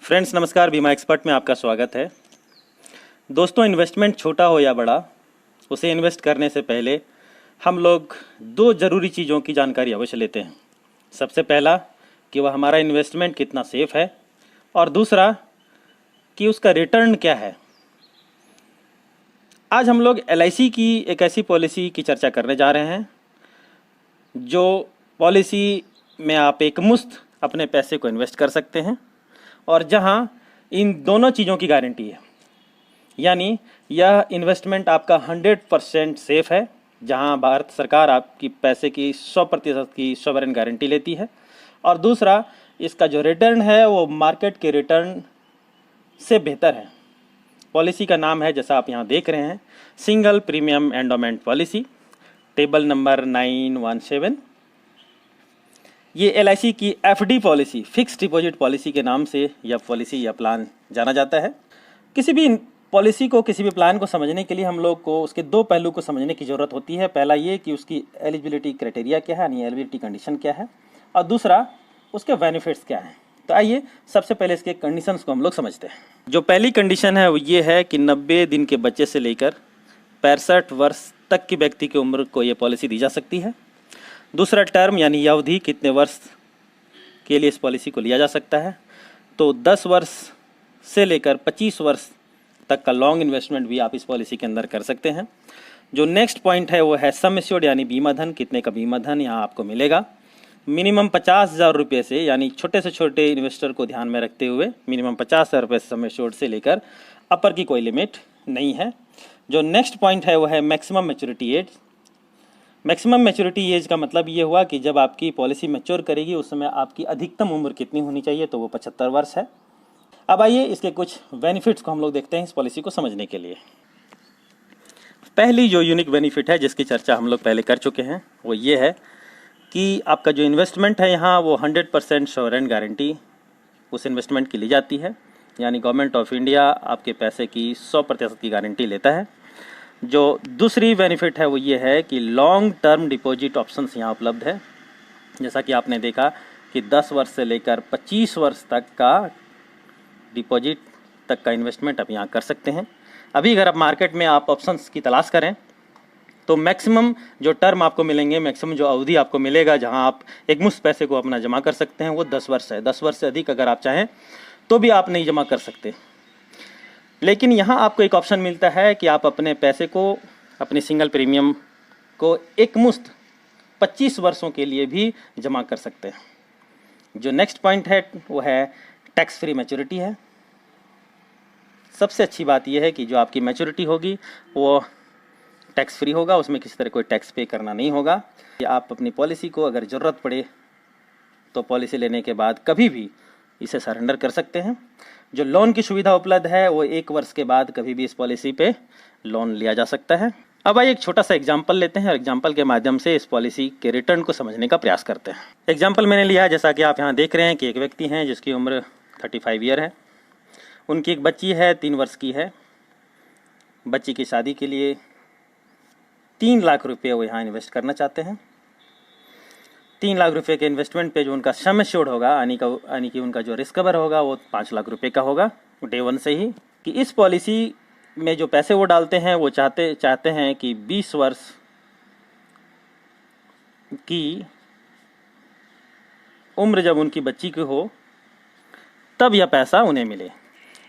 Friends नमस्कार, बीमा expert में आपका स्वागत है। दोस्तों, इन्वेस्टमेंट छोटा हो या बड़ा, उसे इन्वेस्ट करने से पहले हम लोग दो ज़रूरी चीज़ों की जानकारी अवश्य लेते हैं। सबसे पहला कि वह हमारा इन्वेस्टमेंट कितना सेफ है, और दूसरा कि उसका रिटर्न क्या है। आज हम लोग LIC की एक ऐसी पॉलिसी की चर्चा करने जा रहे हैं जो पॉलिसी में आप एक मुश्त अपने पैसे को इन्वेस्ट कर सकते हैं और जहां इन दोनों चीज़ों की गारंटी है। यानी यह इन्वेस्टमेंट आपका 100% सेफ है, जहां भारत सरकार आपकी पैसे की 100% की सॉवरेन गारंटी लेती है, और दूसरा इसका जो रिटर्न है वो मार्केट के रिटर्न से बेहतर है। पॉलिसी का नाम है, जैसा आप यहाँ देख रहे हैं, single premium endowment policy, table number 917। ये LIC की FD policy, fix deposit policy के नाम से यह पॉलिसी या प्लान जाना जाता है। किसी भी पॉलिसी को, किसी भी प्लान को समझने के लिए हम लोग को उसके दो पहलू को समझने की ज़रूरत होती है। पहला ये कि उसकी एलिजिबिलिटी क्राइटेरिया क्या है, यानी एलिजिबिलिटी कंडीशन क्या है, और दूसरा उसके बेनिफिट्स क्या हैं। तो आइए सबसे पहले इसके कंडीशंस को हम लोग समझते हैं। जो पहली कंडीशन है वो ये है कि 90 दिन के बच्चे से लेकर 65 वर्ष तक की व्यक्ति की उम्र को ये पॉलिसी दी जा सकती है। दूसरा टर्म यानी अवधि, कितने वर्ष के लिए इस पॉलिसी को लिया जा सकता है। तो 10 वर्ष से लेकर 25 वर्ष तक का लॉन्ग इन्वेस्टमेंट भी आप इस पॉलिसी के अंदर कर सकते हैं। जो नेक्स्ट पॉइंट है वो है सम एश्योर्ड, यानी बीमा धन। कितने का बीमा धन यहाँ आपको मिलेगा? मिनिमम 50,000 रुपये से, यानी छोटे से छोटे इन्वेस्टर को ध्यान में रखते हुए मिनिमम 50,000 रुपये सम एश्योर्ड से लेकर अपर की कोई लिमिट नहीं है। जो नेक्स्ट पॉइंट है वो है maximum maturity age. Maximum maturity age का मतलब ये हुआ कि जब आपकी पॉलिसी मैच्योर करेगी उस समय आपकी अधिकतम उम्र कितनी होनी चाहिए, तो वो 75 वर्ष है। अब आइए इसके कुछ बेनिफिट्स को हम लोग देखते हैं इस पॉलिसी को समझने के लिए। पहली जो यूनिक बेनिफिट है जिसकी चर्चा हम लोग पहले कर चुके हैं वो ये है कि आपका जो इन्वेस्टमेंट है यहाँ वो 100% सॉवरेन गारंटी उस इन्वेस्टमेंट की ली जाती है। यानी गवर्नमेंट ऑफ इंडिया आपके पैसे की 100% की गारंटी लेता है। जो दूसरी बेनिफिट है वो ये है कि लॉन्ग टर्म डिपॉजिट ऑप्शंस यहाँ उपलब्ध है। जैसा कि आपने देखा कि 10 वर्ष से लेकर 25 वर्ष तक का डिपॉजिट तक का इन्वेस्टमेंट आप यहाँ कर सकते हैं। अभी अगर आप मार्केट में आप ऑप्शंस की तलाश करें तो मैक्सिमम जो टर्म आपको मिलेंगे, मैक्सिमम जो अवधि आपको मिलेगा जहाँ आप एक मुश्त पैसे को अपना जमा कर सकते हैं, वो 10 वर्ष है। 10 वर्ष से अधिक अगर आप चाहें तो भी आप नहीं जमा कर सकते। लेकिन यहाँ आपको एक ऑप्शन मिलता है कि आप अपने पैसे को, अपनी सिंगल प्रीमियम को एक मुश्त 25 वर्षों के लिए भी जमा कर सकते हैं। जो नेक्स्ट पॉइंट है वो है टैक्स फ्री मैच्योरिटी है। सबसे अच्छी बात यह है कि जो आपकी मैच्योरिटी होगी वो टैक्स फ्री होगा, उसमें किसी तरह कोई टैक्स पे करना नहीं होगा। आप अपनी पॉलिसी को अगर ज़रूरत पड़े तो पॉलिसी लेने के बाद कभी भी इसे सरेंडर कर सकते हैं। जो लोन की सुविधा उपलब्ध है वो 1 वर्ष के बाद कभी भी इस पॉलिसी पे लोन लिया जा सकता है। अब आइए एक छोटा सा एग्जाम्पल लेते हैं और एग्जाम्पल के माध्यम से इस पॉलिसी के रिटर्न को समझने का प्रयास करते हैं। एग्जाम्पल मैंने लिया है, जैसा कि आप यहाँ देख रहे हैं कि एक व्यक्ति हैं जिसकी उम्र 35 ईयर है। उनकी एक बच्ची है, 3 वर्ष की है। बच्ची की शादी के लिए 3 लाख रुपये वो यहाँ इन्वेस्ट करना चाहते हैं। 3 लाख रुपये के इन्वेस्टमेंट पे जो उनका सम एश्योर्ड होगा, यानी कि उनका जो रिस्क कवर होगा वो 5 लाख रुपये का होगा डे 1 से ही। कि इस पॉलिसी में जो पैसे वो डालते हैं वो चाहते हैं कि 20 वर्ष की उम्र जब उनकी बच्ची की हो तब यह पैसा उन्हें मिले।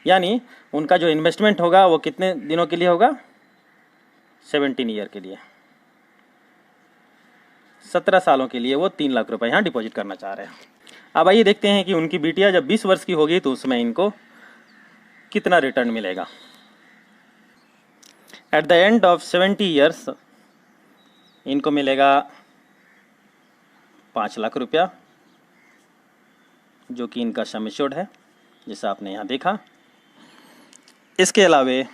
यानी उनका जो इन्वेस्टमेंट होगा वो कितने दिनों के लिए होगा? 17 ईयर के लिए, 17 सालों के लिए वो 3 लाख रुपए यहाँ डिपॉजिट करना चाह रहे हैं। अब आइए देखते हैं कि उनकी बिटिया जब 20 वर्ष की होगी तो उसमें इनको कितना रिटर्न मिलेगा। At the end of 70 years इनको मिलेगा 5 लाख रुपया, जो कि इनका सम एश्योर्ड है, जैसा आपने यहाँ देखा। इसके अलावे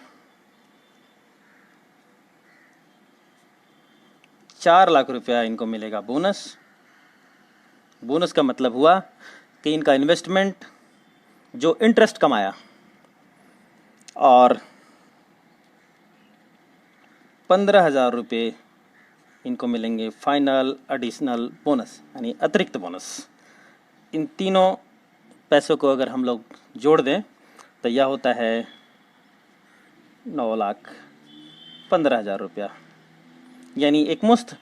4 लाख रुपया इनको मिलेगा बोनस। बोनस का मतलब हुआ कि इनका इन्वेस्टमेंट जो इंटरेस्ट कमाया और 15,000 रुपये इनको मिलेंगे फाइनल एडिशनल बोनस, यानी अतिरिक्त बोनस। इन तीनों पैसों को अगर हम लोग जोड़ दें तो यह होता है 9,15,000 रुपया, यानी एक मुश्त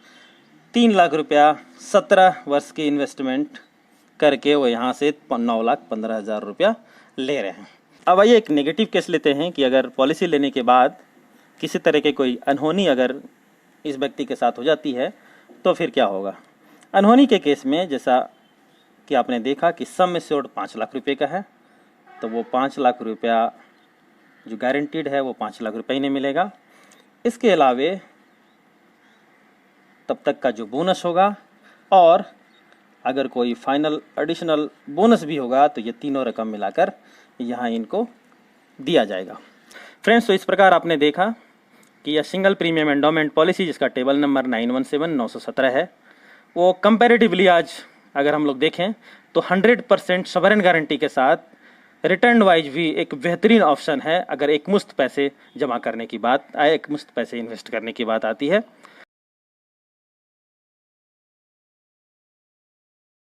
3 लाख रुपया 17 वर्ष की इन्वेस्टमेंट करके वो यहाँ से 9,15,000 रुपया ले रहे हैं। अब आइए एक नेगेटिव केस लेते हैं कि अगर पॉलिसी लेने के बाद किसी तरह के कोई अनहोनी अगर इस व्यक्ति के साथ हो जाती है तो फिर क्या होगा। अनहोनी के केस में जैसा कि आपने देखा कि सम एश्योर्ड 5 लाख रुपये का है, तो वो 5 लाख रुपया जो गारंटीड है वो 5 लाख रुपये ही नहीं मिलेगा। इसके अलावे तब तक का जो बोनस होगा और अगर कोई फाइनल एडिशनल बोनस भी होगा तो ये तीनों रकम मिलाकर यहाँ इनको दिया जाएगा। फ्रेंड्स, तो इस प्रकार आपने देखा कि यह सिंगल प्रीमियम एंडोमेंट पॉलिसी जिसका टेबल नंबर 917917 है, वो कंपैरेटिवली आज अगर हम लोग देखें तो 100% सॉवरेन गारंटी के साथ रिटर्न वाइज भी एक बेहतरीन ऑप्शन है अगर एक मुश्त पैसे जमा करने की बात आए, एक मुश्त पैसे इन्वेस्ट करने की बात आती है।